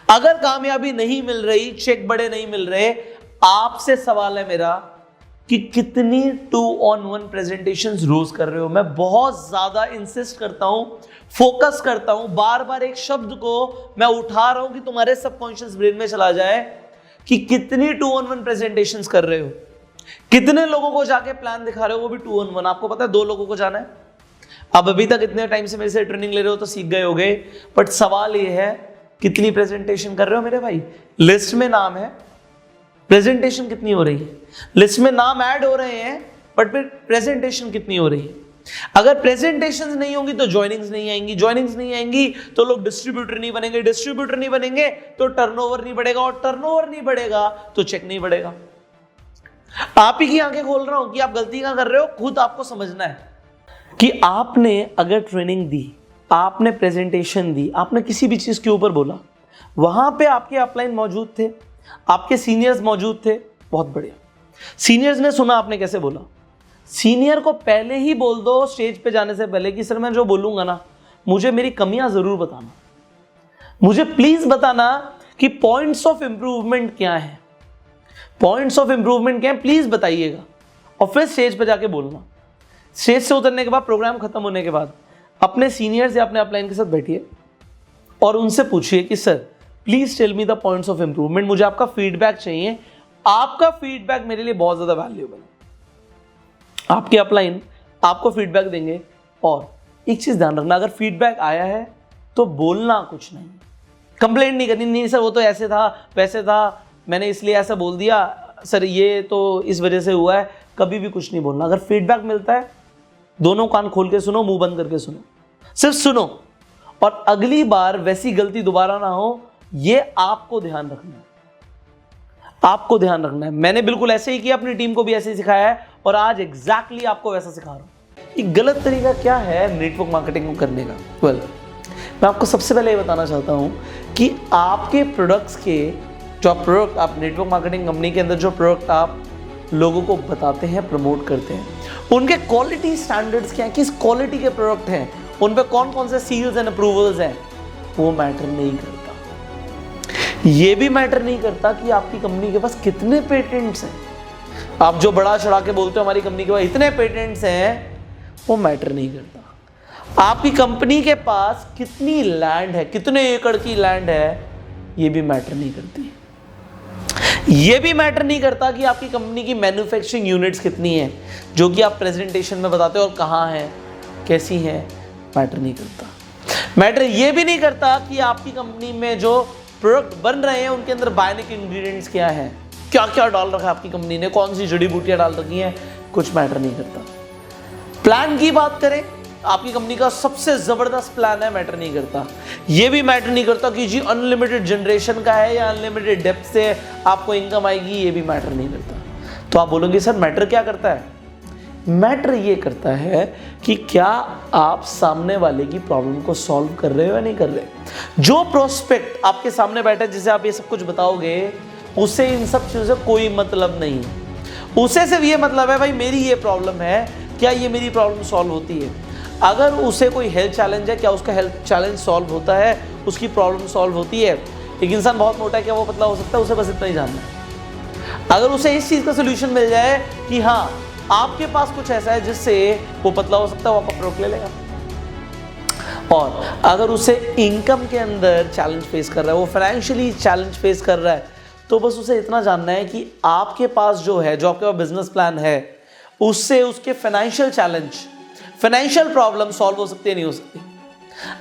अगर कामयाबी नहीं मिल रही, चेक बड़े नहीं मिल रहे, आपसे सवाल है मेरा कि कितनी 2-on-1 प्रेजेंटेशंस रोज कर रहे हो। मैं बहुत ज्यादा इंसिस्ट करता हूं, फोकस करता हूं, बार बार एक शब्द को मैं उठा रहा हूं कि तुम्हारे सबकॉन्शियस ब्रेन में चला जाए कि कितनी 2-on-1 प्रेजेंटेशंस कर रहे हो, कितने लोगों को जाके प्लान दिखा रहे हो, वो भी 2-on-1। आपको पता है 2 लोगों को जाना है। अब अभी तक इतने टाइम से मेरे से ट्रेनिंग ले रहे हो तो सीख गए होगे, बट सवाल ये है कितनी प्रेजेंटेशन कर रहे हो मेरे भाई। लिस्ट में नाम है, प्रेजेंटेशन कितनी हो रही है। लिस्ट में नाम ऐड हो रहे हैं, बट फिर प्रेजेंटेशन कितनी हो रही है। अगर प्रेजेंटेशंस नहीं होंगी तो ज्वाइनिंग्स नहीं आएंगी, ज्वाइनिंग्स नहीं आएंगी तो लोग डिस्ट्रीब्यूटर नहीं बनेंगे, डिस्ट्रीब्यूटर नहीं बनेंगे तो टर्नओवर नहीं बढ़ेगा, और टर्नओवर नहीं बढ़ेगा तो चेक नहीं बढ़ेगा। आप ही की आंखें खोल रहा हूं कि आप गलती कहां कर रहे हो, खुद आपको समझना है कि आपने अगर ट्रेनिंग दी, आपने प्रेजेंटेशन दी, आपने किसी भी चीज के ऊपर बोला, वहां पे आपके अपलाइन मौजूद थे, आपके सीनियर्स मौजूद थे, बहुत बढ़िया। सीनियर्स ने सुना आपने कैसे बोला। सीनियर को पहले ही बोल दो स्टेज पे जाने से पहले कि सर मैं जो बोलूंगा ना, मुझे मेरी कमियां जरूर बताना, मुझे प्लीज बताना कि पॉइंट्स ऑफ इंप्रूवमेंट क्या है, पॉइंट्स ऑफ इंप्रूवमेंट क्या है प्लीज बताइएगा। और फिर स्टेज पे जाके बोलना। स्टेज से उतरने के बाद, प्रोग्राम खत्म होने के बाद अपने सीनियर्स या अपने अपलाइन के साथ बैठिए और उनसे पूछिए कि sir please tell me the points of improvement, मुझे आपका फीडबैक चाहिए। आपका फीडबैक मेरे लिए बहुत ज्यादा वैल्यूएबल है। आपके अपलाइन आपको फीडबैक देंगे। और एक चीज ध्यान रखना, अगर फीडबैक आया है तो बोलना कुछ नहीं, कंप्लेंट नहीं करनी, नहीं सर वो तो ऐसे था वैसे था, मैंने इसलिए ऐसा बोल दिया, सर ये तो इस वजह से हुआ है, कभी भी कुछ नहीं बोलना। अगर फीडबैक मिलता है, दोनों कान खोल के सुनो, मुंह बंद करके सुनो, सिर्फ सुनो, और अगली बार वैसी गलती दोबारा ना हो, ये आपको ध्यान रखना है, आपको ध्यान रखना है। मैंने बिल्कुल ऐसे ही किया, अपनी टीम को भी ऐसे ही सिखाया है, और आज एग्जैक्टली आपको वैसा सिखा रहा हूं। ये गलत तरीका क्या है नेटवर्क मार्केटिंग को करने का। मैं आपको सबसे पहले ये बताना चाहता हूं कि आपके प्रोडक्ट्स के जो प्रोडक्ट आप नेटवर्क मार्केटिंग कंपनी के अंदर जो प्रोडक्ट आप लोगों को बताते हैं, प्रमोट करते हैं, उनके क्वालिटी स्टैंडर्ड्स क्या है, किस क्वालिटी के प्रोडक्ट हैं, उन पे कौन कौन से सील्स एंड अप्रूवल्स हैं, वो मैटर नहीं करता। ये भी मैटर नहीं करता कि आपकी कंपनी के पास कितने पेटेंट्स हैं। आप जो बड़ा चढ़ा के बोलते हो हमारी कंपनी के पास इतने पेटेंट्स हैं, वो मैटर नहीं करता। आपकी कंपनी के पास कितनी लैंड है, कितने एकड़ की लैंड है, ये भी मैटर नहीं करती। ये भी मैटर नहीं करता कि आपकी कंपनी की मैन्युफैक्चरिंग यूनिट्स कितनी हैं, जो कि आप प्रेजेंटेशन में बताते हो, और कहाँ हैं, कैसी हैं, मैटर नहीं करता। मैटर ये भी नहीं करता कि आपकी कंपनी में जो प्रोडक्ट बन रहे हैं उनके अंदर बायोनिक इंग्रेडिएंट्स क्या हैं, क्या क्या डाल रखा है आपकी कंपनी ने, कौन सी जड़ी बूटियां डाल रखी हैं, कुछ मैटर नहीं करता। प्लान की बात करें, आपकी कंपनी का सबसे जबरदस्त प्लान है, मैटर नहीं करता। यह भी मैटर नहीं करता कि जी अनलिमिटेड जनरेशन का है या अनलिमिटेड डेप्थ से आपको इनकम आएगी, ये भी मैटर नहीं करता। तो आप बोलोगे सर मैटर क्या करता है। मैटर ये करता है कि क्या आप सामने वाले की प्रॉब्लम को सॉल्व कर रहे हो या नहीं कर रहे। जो प्रोस्पेक्ट आपके सामने बैठा है, जिसे आप ये सब कुछ बताओगे, उसे इन सब चीजों से कोई मतलब नहीं है। उसे सिर्फ ये मतलब है भाई मेरी ये प्रॉब्लम है, क्या ये मेरी प्रॉब्लम सॉल्व होती है। अगर उसे कोई हेल्थ चैलेंज है, क्या उसका हेल्थ चैलेंज सॉल्व होता है, उसकी प्रॉब्लम सॉल्व होती है। एक इंसान बहुत मोटा है, क्या वो पतला हो सकता है, उसे बस इतना ही जानना है। अगर उसे इस चीज का सोल्यूशन मिल जाए कि हाँ आपके पास कुछ ऐसा है जिससे वो पतला हो सकता है, वो आपका प्रोडक्ट ले लेगा। और अगर उसे इनकम के अंदर चैलेंज फेस कर रहा है, वो फाइनेंशियली चैलेंज फेस कर रहा है, तो बस उसे इतना जानना है कि आपके पास जो है, जो आपके पास बिजनेस प्लान है, उससे उसके financial challenge, financial problem solve हो सकती है, नहीं हो सकती।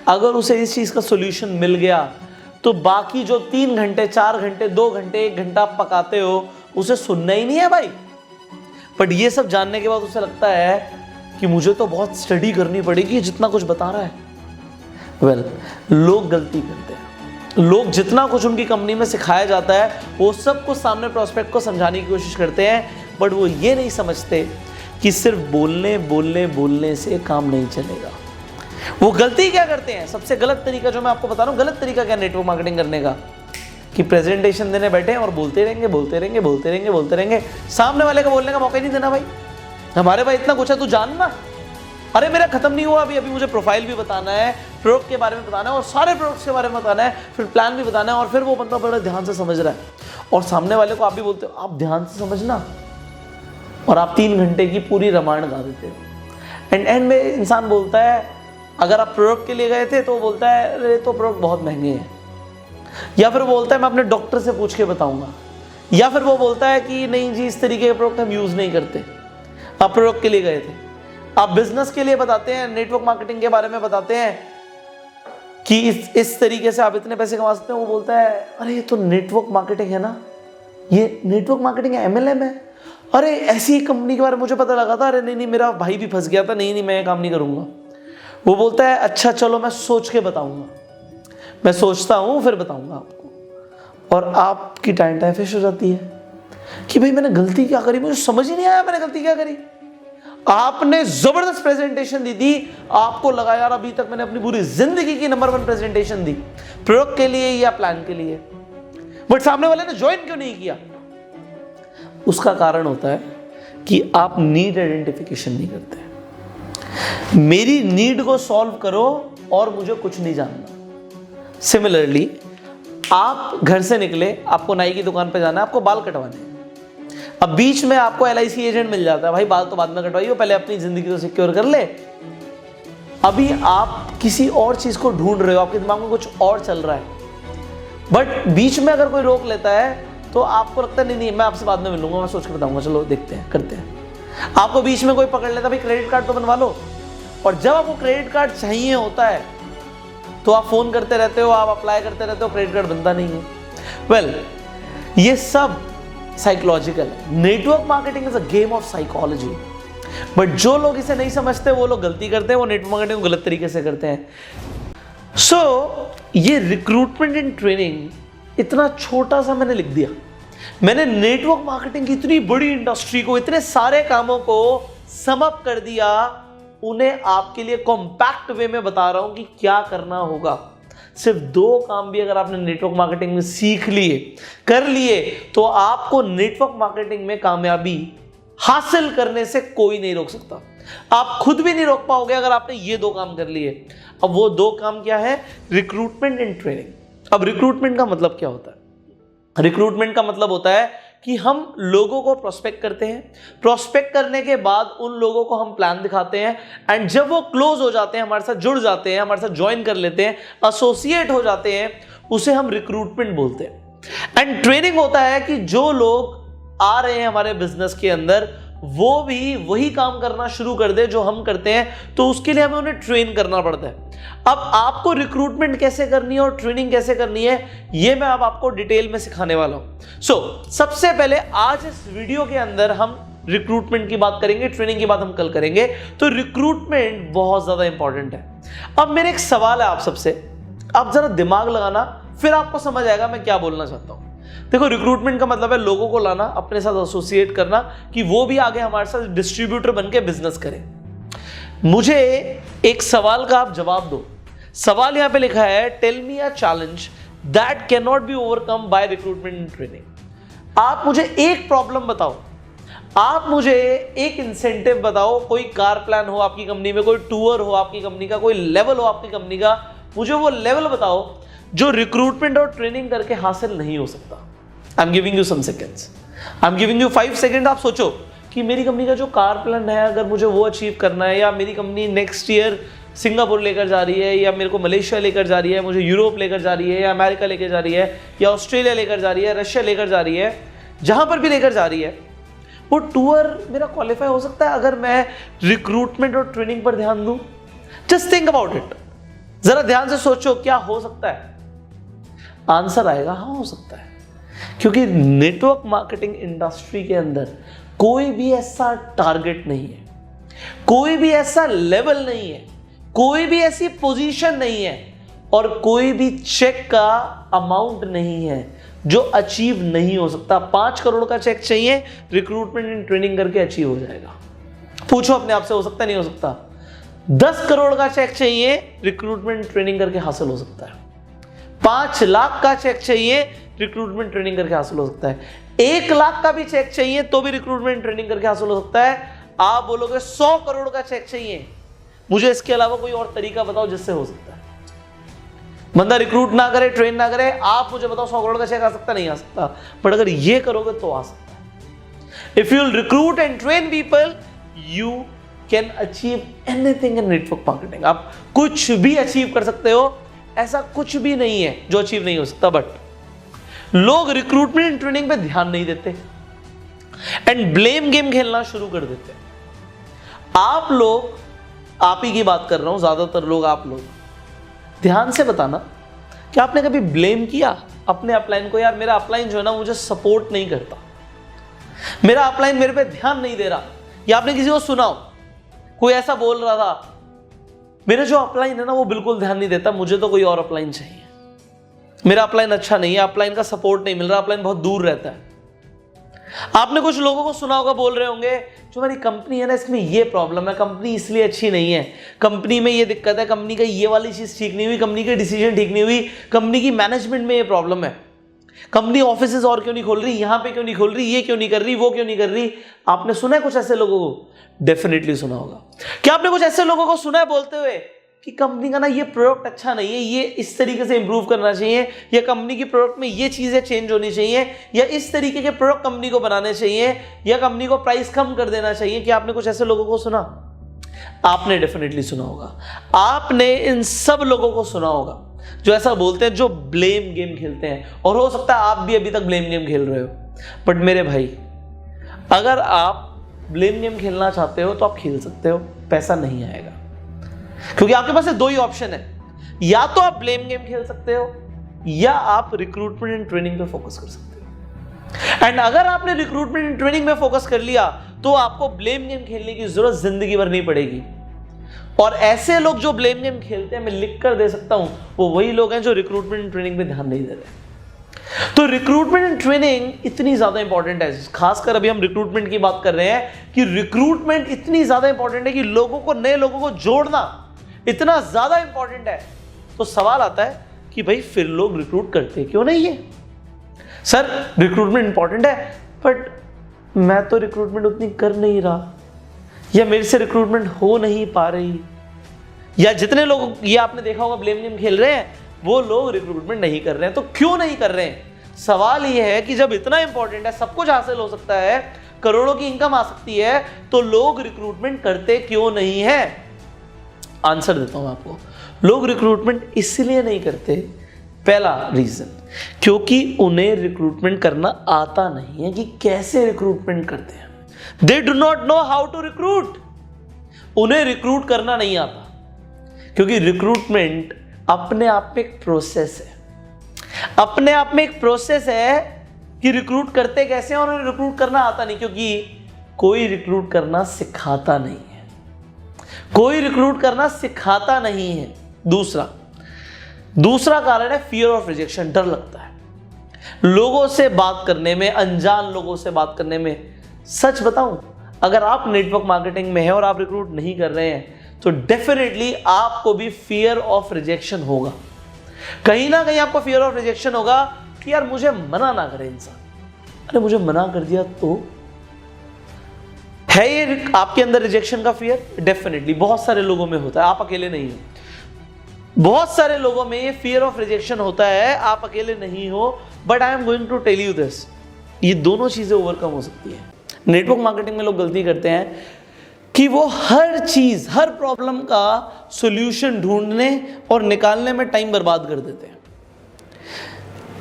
अगर उसे इस चीज का सोल्यूशन मिल गया तो बाकी जो 3 घंटे 4 घंटे 2 घंटे 1 घंटा आप पकाते हो, उसे सुनना ही नहीं है भाई। बट ये सब जानने के बाद उसे लगता है कि मुझे तो बहुत स्टडी करनी पड़ेगी जितना कुछ बता रहा है। लोग गलती करते हैं। लोग जितना कुछ उनकी कंपनी में सिखाया जाता है, वो सब कुछ सामने प्रोस्पेक्ट को समझाने की कोशिश करते हैं, बट वो ये नहीं समझते कि सिर्फ बोलने बोलने बोलने से काम नहीं चलेगा। वो गलती क्या करते हैं, सबसे गलत तरीका जो मैं आपको बता रहा हूँ, गलत तरीका क्या नेटवर्क मार्केटिंग करने का, कि प्रेजेंटेशन देने बैठे हैं और बोलते रहेंगे बोलते रहेंगे बोलते रहेंगे बोलते रहेंगे, सामने वाले को बोलने का मौका ही नहीं देना। भाई हमारे भाई इतना कुछ है, तू जान ना, अरे मेरा खत्म नहीं हुआ अभी, मुझे प्रोफाइल भी बताना है, प्रोडक्ट के बारे में बताना है और सारे प्रोडक्ट्स के बारे में बताना है, फिर प्लान भी बताना है। और फिर वो बंदा बड़ा ध्यान से समझ रहा है और सामने वाले को आप भी बोलते हो आप ध्यान से समझना, और आप 3 घंटे की पूरी रामायण गा देते हो। एंड में इंसान बोलता है, अगर आप प्रोडक्ट के लिए गए थे तो वो बोलता है अरे तो प्रोडक्ट बहुत महंगे हैं, या फिर बोलता है मैं अपने डॉक्टर से पूछ के बताऊंगा, या फिर वो बोलता है कि नहीं जी इस तरीके के प्रोडक्ट हम यूज़ नहीं करते। आप प्रोडक्ट के लिए गए थे, आप बिजनेस के लिए बताते हैं, नेटवर्क मार्केटिंग के बारे में बताते हैं कि इस तरीके से आप इतने पैसे कमा सकते हैं। वो बोलता है अरे ये तो नेटवर्क मार्केटिंग है ना, ये नेटवर्क मार्केटिंग है, MLM है, अरे ऐसी कंपनी के बारे में मुझे पता लगा था, अरे नहीं मेरा भाई भी फंस गया था, नहीं मैं ये काम नहीं करूँगा। वो बोलता है अच्छा चलो मैं सोच के बताऊँगा, मैं सोचता हूँ फिर बताऊँगा आपको। और आपकी टाइम फिश हो जाती है कि भाई मैंने गलती क्या करी, मुझे समझ ही नहीं आया मैंने गलती क्या करी। आपने जबरदस्त प्रेजेंटेशन दी थी, आपको लगा यार अभी तक मैंने अपनी पूरी जिंदगी की नंबर 1 प्रेजेंटेशन दी, प्रोडक्ट के लिए या प्लान के लिए, बट सामने वाले ने ज्वाइन क्यों नहीं किया। उसका कारण होता है कि आप नीड आइडेंटिफिकेशन नहीं करते। मेरी नीड को सॉल्व करो और मुझे कुछ नहीं जानना। सिमिलरली आप घर से निकले, आपको नाई की दुकान पे जाना है, आपको बाल कटवाने हैं। अब बीच में आपको LIC एजेंट मिल जाता है, भाई बाल तो बाद में कटवाइए, पहले अपनी जिंदगी तो सिक्योर कर ले। अभी आप किसी और चीज को ढूंढ रहे हो, आपके दिमाग में कुछ और चल रहा है, बट बीच में अगर कोई रोक लेता है तो आपको लगता है नहीं मैं आपसे बाद में मिलूंगा, मैं सोच के बताऊंगा, चलो देखते हैं करते हैं। आपको बीच में कोई पकड़ लेता, भाई क्रेडिट कार्ड तो बनवा लो, और जब आपको क्रेडिट कार्ड चाहिए होता है तो आप फोन करते रहते हो, आप अप्लाई करते रहते हो, क्रेडिट कार्ड बनता नहीं है। वेल, ये सब साइकोलॉजिकल है। Network marketing is a game of psychology, but जो लोग इसे नहीं समझते वो लोग गलती करते हैं, वो नेटवर्क मार्केटिंग को गलत तरीके से करते हैं। ये रिक्रूटमेंट एंड ट्रेनिंग इतना छोटा सा मैंने लिख दिया। मैंने नेटवर्क मार्केटिंग की इतनी बड़ी इंडस्ट्री को, इतने सारे कामों को सम अप कर दिया, उन्हें आपके लिए कॉम्पैक्ट वे में बता रहा हूं कि क्या करना होगा। सिर्फ 2 काम भी अगर आपने नेटवर्क मार्केटिंग में सीख लिए, कर लिए, तो आपको नेटवर्क मार्केटिंग में कामयाबी हासिल करने से कोई नहीं रोक सकता। आप खुद भी नहीं रोक पाओगे अगर आपने ये 2 काम कर लिए। अब वो 2 काम क्या है? Recruitment and training. अब रिक्रूटमेंट का मतलब क्या होता है? रिक्रूटमेंट का मतलब होता है कि हम लोगों को प्रोस्पेक्ट करते हैं, प्रोस्पेक्ट करने के बाद उन लोगों को हम प्लान दिखाते हैं, एंड जब वो क्लोज हो जाते हैं, हमारे साथ जुड़ जाते हैं, हमारे साथ ज्वाइन कर लेते हैं, एसोसिएट हो जाते हैं, उसे हम रिक्रूटमेंट बोलते हैं। एंड ट्रेनिंग होता है कि जो लोग आ रहे हैं हमारे बिजनेस के अंदर, वो भी वही काम करना शुरू कर दे जो हम करते हैं, तो उसके लिए हमें उन्हें ट्रेन करना पड़ता है। अब आपको रिक्रूटमेंट कैसे करनी है और ट्रेनिंग कैसे करनी है, ये मैं अब आपको डिटेल में सिखाने वाला हूं। सबसे पहले आज इस वीडियो के अंदर हम रिक्रूटमेंट की बात करेंगे, ट्रेनिंग की बात हम कल करेंगे। तो रिक्रूटमेंट बहुत ज्यादा इंपॉर्टेंट है। अब मेरे एक सवाल है आप सबसे, आप जरा दिमाग लगाना, फिर आपको समझ आएगा मैं क्या बोलना चाहता हूं। देखो, रिक्रूटमेंट का मतलब है लोगों को लाना, अपने साथ एसोसिएट करना, कि वो भी आगे हमारे साथ डिस्ट्रीब्यूटर बनके बिजनेस करें। मुझे एक सवाल का आप जवाब दो। सवाल यहां पे लिखा है, tell me a challenge that can not be overcome by recruitment and training. आप मुझे एक प्रॉब्लम बताओ, आप मुझे एक इंसेंटिव बताओ, कोई कार प्लान हो आपकी कंपनी में, कोई टूर हो आपकी कंपनी का, कोई लेवल हो आपकी कंपनी का, मुझे वो लेवल बताओ जो रिक्रूटमेंट और ट्रेनिंग करके हासिल नहीं हो सकता। I am giving you some seconds, I am giving you 5 second. आप सोचो कि मेरी कंपनी का जो कार प्लान है, अगर मुझे वो अचीव करना है, या मेरी कंपनी नेक्स्ट ईयर सिंगापुर लेकर जा रही है, या मेरे को मलेशिया लेकर जा रही है, मुझे यूरोप लेकर जा रही है, या अमेरिका लेकर जा रही है, या ऑस्ट्रेलिया लेकर जा रही है, रशिया लेकर जा रही है, जहां पर भी लेकर जा रही है, वो टूर मेरा क्वालिफाई हो सकता है अगर मैं रिक्रूटमेंट और ट्रेनिंग पर ध्यान दूं। जस्ट थिंक अबाउट इट, जरा ध्यान से सोचो, क्या हो सकता है? आंसर आएगा हाँ हो सकता है, क्योंकि नेटवर्क मार्केटिंग इंडस्ट्री के अंदर कोई भी ऐसा टारगेट नहीं है, कोई भी ऐसा लेवल नहीं है, कोई भी ऐसी पोजीशन नहीं है, और कोई भी चेक का अमाउंट नहीं है जो अचीव नहीं हो सकता। 5 करोड़ का चेक चाहिए, रिक्रूटमेंट एंड ट्रेनिंग करके अचीव हो जाएगा। पूछो अपने आप से, हो सकता नहीं हो सकता? 10 करोड़ का चेक चाहिए, रिक्रूटमेंट ट्रेनिंग करके हासिल हो सकता है। 5 लाख का चेक चाहिए, रिक्रूटमेंट ट्रेनिंग करके हासिल हो सकता है। 1 लाख का भी चेक चाहिए तो भी रिक्रूटमेंट ट्रेनिंग करके हासिल हो सकता है। आप बोलोगे 100 करोड़ का चेक चाहिए, मुझे इसके अलावा कोई और तरीका बताओ जिससे हो सकता है। बंदा रिक्रूट ना करे, ट्रेन ना करे, आप मुझे बताओ 100 करोड़ का चेक आ सकता नहीं आ सकता, बट अगर ये करोगे तो आ सकता है। If you will recruit and train people, you can achieve anything in network marketing. आप कुछ भी अचीव कर सकते हो, ऐसा कुछ भी नहीं है जो अचीव नहीं हो सकता। बट लोग रिक्रूटमेंट एंड ट्रेनिंग पे ध्यान नहीं देते एंड ब्लेम गेम खेलना शुरू कर देते हैं। आप लोग, आप ही की बात कर रहा हूं, ज्यादातर लोग, आप लोग ध्यान से बताना कि आपने कभी ब्लेम किया अपने अपलाइन को, यार मेरा अपलाइन जो है ना मुझे सपोर्ट नहीं करता, मेरा अपलाइन मेरे पे ध्यान नहीं दे रहा। या आपने किसी को सुना हो, कोई ऐसा बोल रहा था, मेरा जो अपलाइन है ना वो बिल्कुल ध्यान नहीं देता, मुझे तो कोई और अपलाइन चाहिए, मेरा अपलाइन अच्छा नहीं है, अपलाइन का सपोर्ट नहीं मिल रहा, अपलाइन बहुत दूर रहता है। आपने कुछ लोगों को सुना होगा, बोल रहे होंगे जो हमारी कंपनी है ना इसमें ये प्रॉब्लम है, कंपनी इसलिए अच्छी नहीं है, कंपनी में ये दिक्कत है, कंपनी का ये वाली चीज ठीक नहीं हुई, कंपनी के डिसीजन ठीक नहीं हुई, कंपनी की मैनेजमेंट में ये प्रॉब्लम है, कंपनी ऑफिसेज और क्यों नहीं खोल रही, यहां पे क्यों नहीं खोल रही, ये क्यों नहीं कर रही, वो क्यों नहीं कर रही। आपने सुना है कुछ ऐसे लोगों को? डेफिनेटली सुना होगा। क्या आपने कुछ ऐसे लोगों को सुना है बोलते हुए कि कंपनी का ना ये प्रोडक्ट अच्छा नहीं है, ये इस तरीके से इंप्रूव करना चाहिए, या कंपनी की प्रोडक्ट में ये चीजें चेंज होनी चाहिए, या इस तरीके के प्रोडक्ट कंपनी को बनाने चाहिए, या कंपनी को प्राइस कम कर देना चाहिए? क्या आपने कुछ ऐसे लोगों को सुना? आपने डेफिनेटली सुना होगा। आपने इन सब लोगों को सुना होगा जो ऐसा बोलते हैं, जो ब्लेम गेम खेलते हैं। और हो सकता है आप भी अभी तक ब्लेम गेम खेल रहे हो, बट मेरे भाई अगर आप ब्लेम गेम खेलना चाहते हो तो आप खेल सकते हो, पैसा नहीं आएगा, क्योंकि आपके पास दो ही ऑप्शन है, या तो आप ब्लेम गेम खेल सकते हो या आप रिक्रूटमेंट एंड ट्रेनिंग पे फोकस कर सकते हो। एंड अगर आपने रिक्रूटमेंट एंड ट्रेनिंग में फोकस कर लिया तो आपको ब्लेम गेम खेलने की जरूरत जिंदगी भर नहीं पड़ेगी। और ऐसे लोग जो ब्लेम गेम खेलते हैं, मैं लिख कर दे सकता हूं, वो वही लोग हैं जो रिक्रूटमेंट एंड ट्रेनिंग पे ध्यान नहीं दे रहे। तो रिक्रूटमेंट एंड ट्रेनिंग इतनी ज्यादा इंपॉर्टेंट है, खासकर अभी हम रिक्रूटमेंट की बात कर रहे हैं कि रिक्रूटमेंट इतनी ज्यादा इंपॉर्टेंट है कि लोगों को, नए लोगों को जोड़ना इतना ज्यादा इंपॉर्टेंट है। तो सवाल आता है कि भाई फिर लोग रिक्रूट करते क्यों नहीं है? सर रिक्रूटमेंट इंपॉर्टेंट है, बट मैं तो रिक्रूटमेंट उतनी कर नहीं रहा, या मेरे से रिक्रूटमेंट हो नहीं पा रही, या जितने लोग ये आपने देखा होगा ब्लेम गेम खेल रहे हैं वो लोग रिक्रूटमेंट नहीं कर रहे हैं। तो क्यों नहीं कर रहे हैं? सवाल ये है कि जब इतना इंपॉर्टेंट है, सब कुछ हासिल हो सकता है, करोड़ों की इनकम आ सकती है, तो लोग रिक्रूटमेंट करते क्यों नहीं है? आंसर देता हूं आपको। लोग रिक्रूटमेंट इसलिए नहीं करते, पहला रीजन क्योंकि उन्हें रिक्रूटमेंट करना आता नहीं है कि कैसे रिक्रूटमेंट करते हैं। They do not know how to recruit. उन्हें रिक्रूट करना नहीं आता, क्योंकि रिक्रूटमेंट अपने आप में एक प्रोसेस है, अपने आप में एक प्रोसेस है कि रिक्रूट करते कैसे हैं, और उन्हें रिक्रूट करना आता नहीं, क्योंकि कोई रिक्रूट करना सिखाता नहीं है, कोई रिक्रूट करना सिखाता नहीं है। दूसरा कारण है फियर ऑफ रिजेक्शन, डर लगता है लोगों से बात करने में, अनजान लोगों से बात करने में। सच बताऊं, अगर आप नेटवर्क मार्केटिंग में हैं और आप रिक्रूट नहीं कर रहे हैं तो डेफिनेटली आपको भी फियर ऑफ रिजेक्शन होगा, कहीं ना कहीं आपको फियर ऑफ रिजेक्शन होगा कि यार मुझे मना ना करे इंसान, अरे मुझे मना कर दिया तो। है ये आपके अंदर रिजेक्शन का फियर? डेफिनेटली बहुत सारे लोगों में होता है, आप अकेले नहीं हो। बहुत सारे लोगों में ये फियर ऑफ रिजेक्शन होता है, आप अकेले नहीं हो। But I am going to tell you this, ये दोनों चीजें ओवरकम हो सकती है। नेटवर्क मार्केटिंग में लोग गलती करते हैं कि वो हर चीज, हर प्रॉब्लम का सॉल्यूशन ढूंढने और निकालने में टाइम बर्बाद कर देते हैं।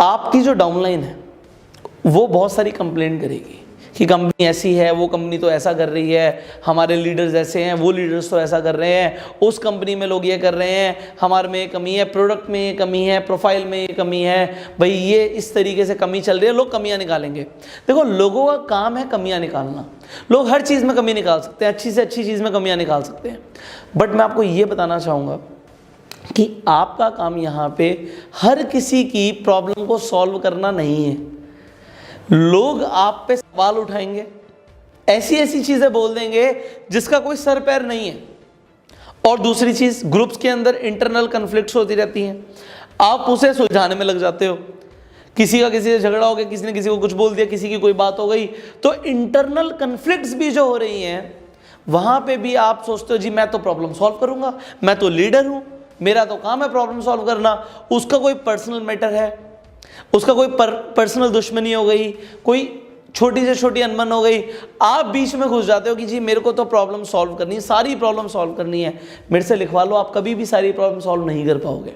आपकी जो डाउनलाइन है वो बहुत सारी कंप्लेंट करेगी कि कंपनी ऐसी है, वो कंपनी तो ऐसा कर रही है, हमारे लीडर्स ऐसे हैं, वो लीडर्स तो ऐसा कर रहे हैं, उस कंपनी में लोग ये कर रहे हैं, हमारे में ये कमी है, प्रोडक्ट में ये कमी है, प्रोफाइल में ये कमी है, भाई ये इस तरीके से कमी चल रही है, लोग कमियां निकालेंगे। देखो, लोगों का काम है कमियां निकालना, लोग हर चीज़ में कमी निकाल सकते हैं, अच्छी से अच्छी चीज़ में कमियां निकाल सकते हैं। बट मैं आपको ये बताना चाहूँगा कि आपका काम यहाँ पे हर किसी की प्रॉब्लम को सॉल्व करना नहीं है। लोग आप पे सवाल उठाएंगे, ऐसी ऐसी चीजें बोल देंगे जिसका कोई सर पैर नहीं है। और दूसरी चीज, ग्रुप्स के अंदर इंटरनल कन्फ्लिक्ट्स होती रहती हैं, आप उसे सुलझाने में लग जाते हो। किसी का किसी से झगड़ा हो गया, किसी ने किसी को कुछ बोल दिया, किसी की कोई बात हो गई, तो इंटरनल कन्फ्लिक्ट्स भी जो हो रही हैं वहां पे भी आप सोचते हो जी मैं तो प्रॉब्लम सॉल्व करूंगा, मैं तो लीडर हूं, मेरा तो काम है प्रॉब्लम सॉल्व करना। उसका कोई पर्सनल मैटर है, उसका कोई पर्सनल दुश्मनी हो गई, कोई छोटी से छोटी अनबन हो गई, आप बीच में घुस जाते हो कि जी मेरे को तो प्रॉब्लम सॉल्व करनी है, सारी प्रॉब्लम सॉल्व करनी है। मेरे से लिखवा लो, आप कभी भी सारी प्रॉब्लम सॉल्व नहीं कर पाओगे।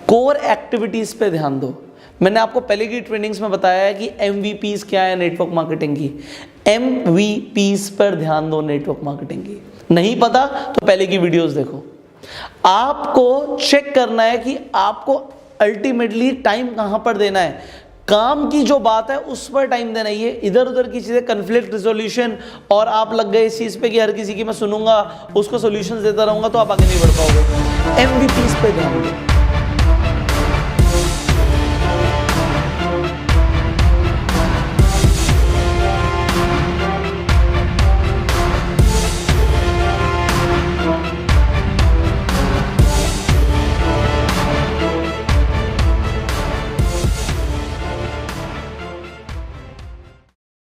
कोर एक्टिविटीज पे ध्यान दो। मैंने आपको पहले की ट्रेनिंग्स में बताया है कि एमवीपीज क्या है नेटवर्क मार्केटिंग की। एमवीपीज पर ध्यान दो नेटवर्क मार्केटिंग की। नहीं पता तो पहले की वीडियोस देखो। आपको चेक करना है कि आपको अल्टीमेटली टाइम कहां पर देना है। काम की जो बात है उस पर टाइम देना है। ये इधर उधर की चीजें, कन्फ्लिक्ट रिजोल्यूशन, और आप लग गए इस चीज पे कि हर किसी की मैं सुनूंगा, उसको सॉल्यूशंस देता रहूंगा, तो आप आगे नहीं बढ़ पाओगे। एमवीपीज पे ध्यान दो।